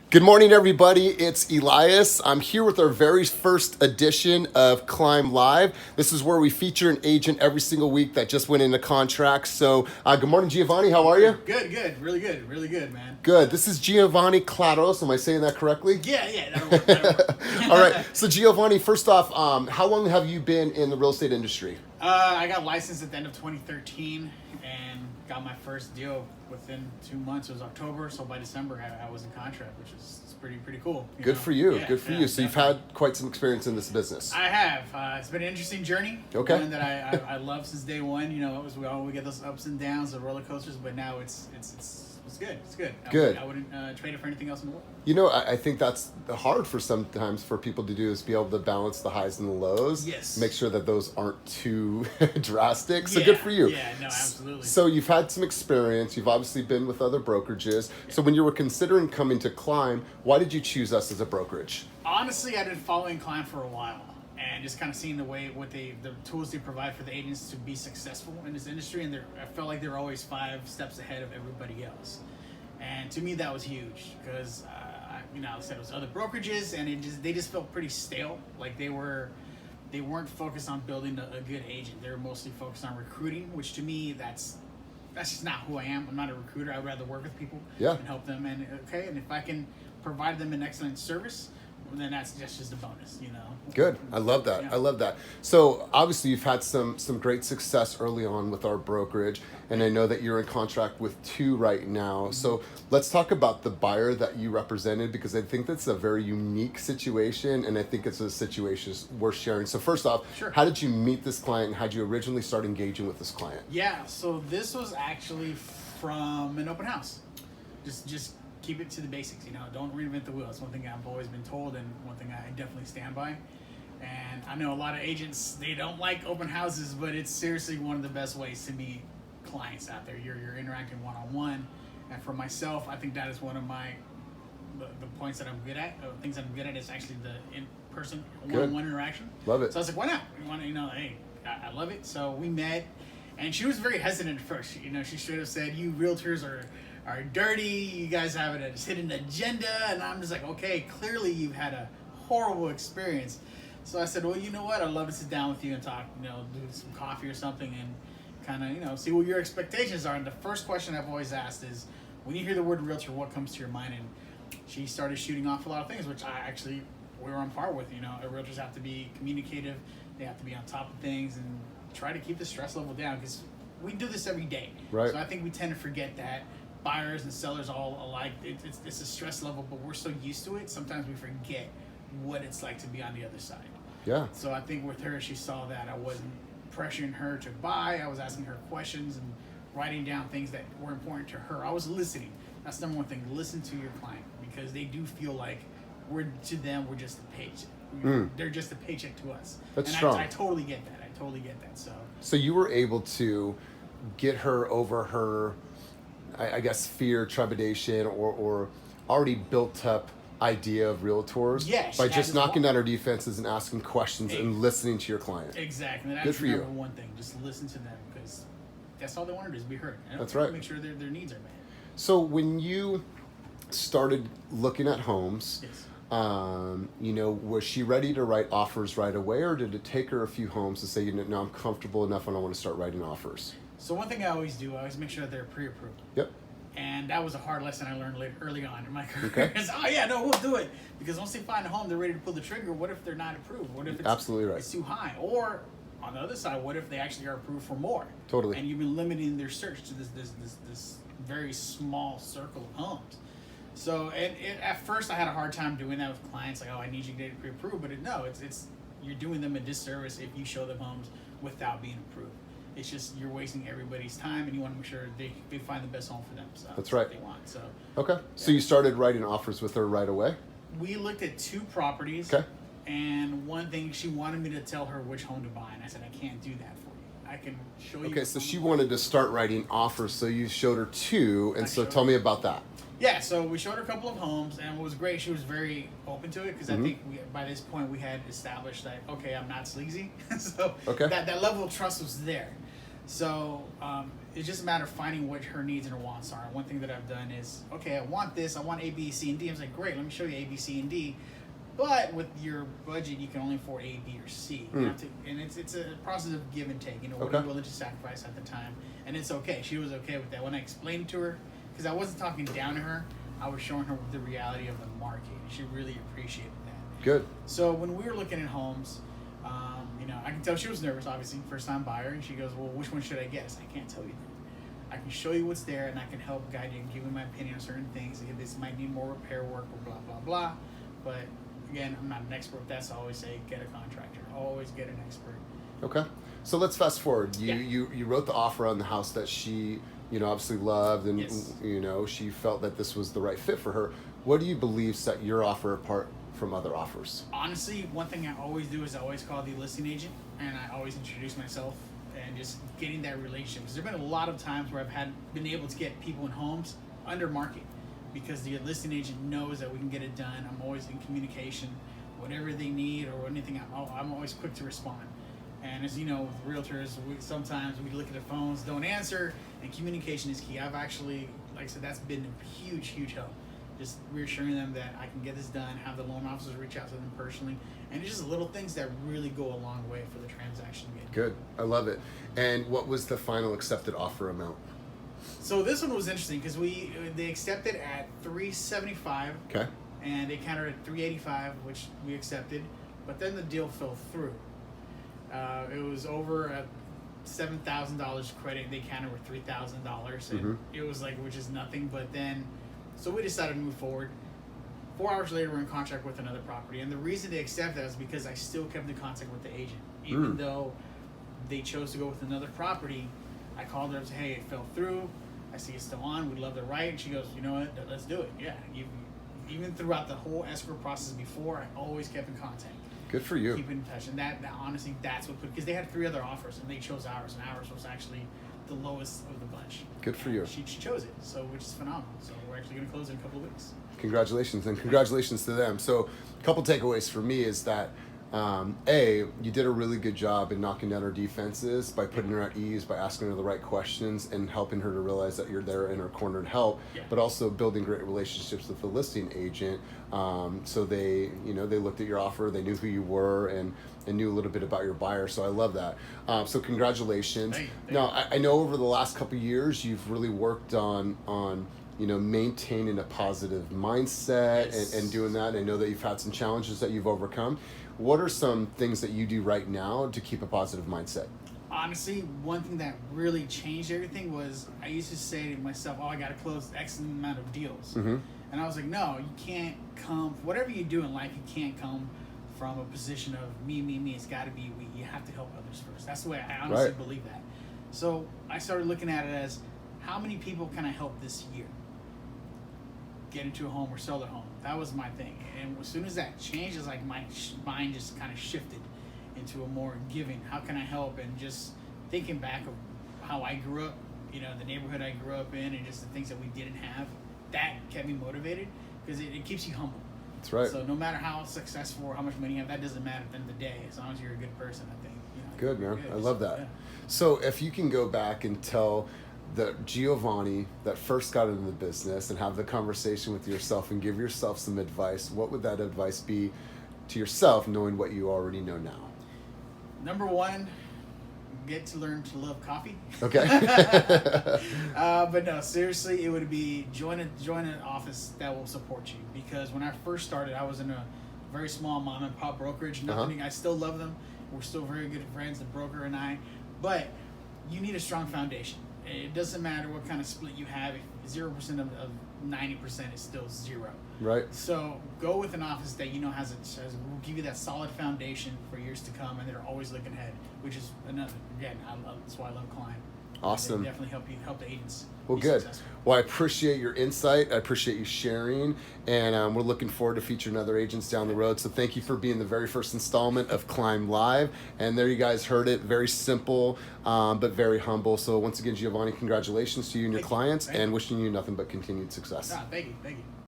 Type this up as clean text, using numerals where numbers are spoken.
Good morning, everybody. It's Elias. I'm here with our very first edition of Climb Live. This is where we feature an agent every single week that just went into contract. So, good morning, Geovanny. How are you? Good. Really good, man. Good. This is Geovanny Claros. Am I saying that correctly? Yeah, that'll work. All right. So, Geovanny, first off, how long have you been in the real estate industry? I got licensed at the end of 2013 and got my first deal within 2 months. It was October, so by December I was in contract, which is pretty cool. Good for you. Yeah, Good for you. So, you've had quite some experience in this business. I have. It's been an interesting journey. Okay. One that I love since day one. You know, we get those ups and downs, the roller coasters, but now it's good. It's good. Good. I wouldn't trade it for anything else in the world. You know, I think that's hard for sometimes for people to do is be able to balance the highs and the lows. Yes. Make sure that those aren't too drastic. So good for you. Yeah, no, absolutely. So you've had some experience. You've obviously been with other brokerages. Yeah. So when you were considering coming to Climb, why did you choose us as a brokerage? Honestly, I've been following Climb for a while and just kind of seeing the tools they provide for the agents to be successful in this industry. And I felt like they're always 5 steps ahead of everybody else. And to me, that was huge because, I said it was other brokerages, and they just felt pretty stale. Like they weren't focused on building a good agent. They were mostly focused on recruiting, which to me, that's just not who I am. I'm not a recruiter. I'd rather work with people and help them. And if I can provide them an excellent service, then that's just a bonus, Good. I love that. Yeah. I love that. So obviously you've had some great success early on with our brokerage, and I know that you're in contract with 2 right now. Mm-hmm. So let's talk about the buyer that you represented, because I think that's a very unique situation, and I think it's a situation worth sharing. So first off, Sure. How did you meet this client, and how did you originally start engaging with this client? Yeah, so this was actually from an open house. Just keep it to the basics, don't reinvent the wheel. That's one thing I've always been told, and one thing I definitely stand by. And I know a lot of agents, they don't like open houses, but it's seriously one of the best ways to meet clients out there. You're interacting one-on-one. And for myself, I think that is one of the points that I'm good at. Things that I'm good at is actually the in-person one-on-one interaction. Love it. So I was like, why not? You want to, hey, I love it. So we met, and she was very hesitant at first. She straight up said, you realtors are dirty, you guys have a hidden agenda. And I'm just like, okay, clearly you've had a horrible experience. So I said, well, you know what, I'd love to sit down with you and talk, do some coffee or something, and kind of, see what your expectations are. And the first question I've always asked is, when you hear the word realtor, what comes to your mind? And she started shooting off a lot of things, which we were on par with. Realtors have to be communicative, they have to be on top of things, and try to keep the stress level down, because we do this every day. Right. So I think we tend to forget that. Buyers and sellers all alike, it's a stress level, but we're so used to it, sometimes we forget what it's like to be on the other side. Yeah. So I think with her, she saw that I wasn't pressuring her to buy. I was asking her questions and writing down things that were important to her. I was listening. That's number one thing. Listen to your client, because they do feel like we're just a paycheck. They're just a paycheck to us. That's and strong. I totally get that. So you were able to get her over her, I guess, fear, trepidation, or already built up idea of realtors by just knocking down her defenses and asking questions and listening to your client. Exactly. And Good for you. Number one thing, just listen to them, because that's all they want to do is be heard. That's right. Make sure their needs are met. So when you started looking at homes, Yes. Was she ready to write offers right away, or did it take her a few homes to say, no, I'm comfortable enough and I want to start writing offers? So one thing I always do, I always make sure that they're pre-approved. Yep. And that was a hard lesson I learned early on in my career. Okay. Oh yeah, no, we'll do it. Because once they find a home, they're ready to pull the trigger. What if they're not approved? What if Absolutely right. It's too high? Or on the other side, what if they actually are approved for more? Totally. And you've been limiting their search to this very small circle of homes. So at first I had a hard time doing that with clients, like, oh, I need you to get pre-approved. But it's you're doing them a disservice if you show them homes without being approved. It's just you're wasting everybody's time, and you want to make sure they find the best home for them. So that's right. What they want. So okay. So you started writing offers with her right away? We looked at 2 properties. Okay. And one thing, she wanted me to tell her which home to buy, and I said, I can't do that for you. I can show you. Okay, so she wanted to start writing offers, so you showed her 2, and so tell me about that. Yeah, so we showed her a couple of homes, and what was great, she was very open to it, because I think by this point we had established that, okay, I'm not sleazy. So that level of trust was there. So it's just a matter of finding what her needs and her wants are. And one thing that I've done is, okay, I want this, I want A, B, C, and D. I was like, great, let me show you A, B, C, and D. But with your budget, you can only afford A, B, or C. You have to, and it's a process of give and take. You know, what are you willing to sacrifice at the time? And it's okay. She was okay with that. When I explained it to her, because I wasn't talking down to her, I was showing her the reality of the market. She really appreciated that. Good. So when we were looking at homes, you know, I can tell she was nervous, obviously, first time buyer, and she goes, well, which one should I get? I said, I can't tell you that. I can show you what's there, and I can help guide you and give you my opinion on certain things. This might need more repair work or blah, blah, blah. But again, I'm not an expert with that, so I always say get a contractor. Always get an expert. Okay. So let's fast forward. You wrote the offer on the house that she, you know, obviously loved, and you know, she felt that this was the right fit for her. What do you believe set your offer apart from other offers? Honestly, one thing I always do is I always call the listing agent, and I always introduce myself, and just getting that relationship. Because there've been a lot of times where I've been able to get people in homes under market, because the listing agent knows that we can get it done. I'm always in communication, whatever they need or anything. I'm always quick to respond. And as you know, with realtors, sometimes we look at the phones, don't answer, and communication is key. I've actually, like I said, that's been a huge, huge help. Just reassuring them that I can get this done, have the loan officers reach out to them personally, and it's just little things that really go a long way for the transaction to get Good. I love it. And what was the final accepted offer amount? So this one was interesting because they accepted at $375. Okay. And they countered at $385, which we accepted, but then the deal fell through. It was over a $7,000 credit. They countered with $3,000, and it was like, which is nothing. But then, so we decided to move forward. 4 hours later, we're in contract with another property, and the reason they accepted that is because I still kept in contact with the agent, even though they chose to go with another property. I called her and said, "Hey, it fell through. I see it's still on. We'd love to write." And she goes, "You know what? Let's do it." Yeah. Even throughout the whole escrow process before, I always kept in contact. Good for you. Keep in touch, and that honestly, that's what because they had 3 other offers, and they chose ours, and ours was actually the lowest of the bunch. Good for you. She chose it, so which is phenomenal. So we're actually going to close in a couple of weeks. Congratulations, and congratulations to them. So a couple takeaways for me is that A, you did a really good job in knocking down her defenses by putting her at ease, by asking her the right questions and helping her to realize that you're there in her corner to help, but also building great relationships with the listing agent. So they, you know, they looked at your offer, they knew who you were, and knew a little bit about your buyer. So I love that. So congratulations. Thank you. Now, I know over the last couple of years, you've really worked on you know, maintaining a positive mindset and doing that. I know that you've had some challenges that you've overcome. What are some things that you do right now to keep a positive mindset? Honestly, one thing that really changed everything was I used to say to myself, "Oh, I got to close X amount of deals," and I was like, "No, you can't come. Whatever you do in life, you can't come from a position of me. It's got to be we. You have to help others first. That's the way I honestly believe that." So I started looking at it as, how many people can I help this year get into a home or sell their home? That was my thing. And as soon as that changed, it's like my mind just kind of shifted into a more giving. How can I help? And just thinking back of how I grew up, you know, the neighborhood I grew up in, and just the things that we didn't have, that kept me motivated because it keeps you humble. That's right. So no matter how successful or how much money you have, that doesn't matter at the end of the day, as long as you're a good person, I think. You know, good, man. good. I love that. Yeah. So if you can go back and tell the Geovanny that first got into the business and have the conversation with yourself and give yourself some advice, what would that advice be to yourself, knowing what you already know now? Number 1, get to learn to love coffee. Okay. But no, seriously, it would be join an office that will support you. Because when I first started, I was in a very small mom and pop brokerage. Nothing. I still love them. We're still very good friends, the broker and I. But you need a strong foundation. It doesn't matter what kind of split you have. 0% of 90% is still 0. Right. So go with an office that you know will give you that solid foundation for years to come, and they're always looking ahead. Which is another, again, that's why I love Klein. Awesome. They definitely help the agents. Well, good. Successful. Well, I appreciate your insight. I appreciate you sharing, and we're looking forward to featuring other agents down the road. So thank you for being the very first installment of Climb Live. And there you guys heard it. Very simple, but very humble. So once again, Geovanny, congratulations to you and your clients, and wishing you nothing but continued success. Thank you.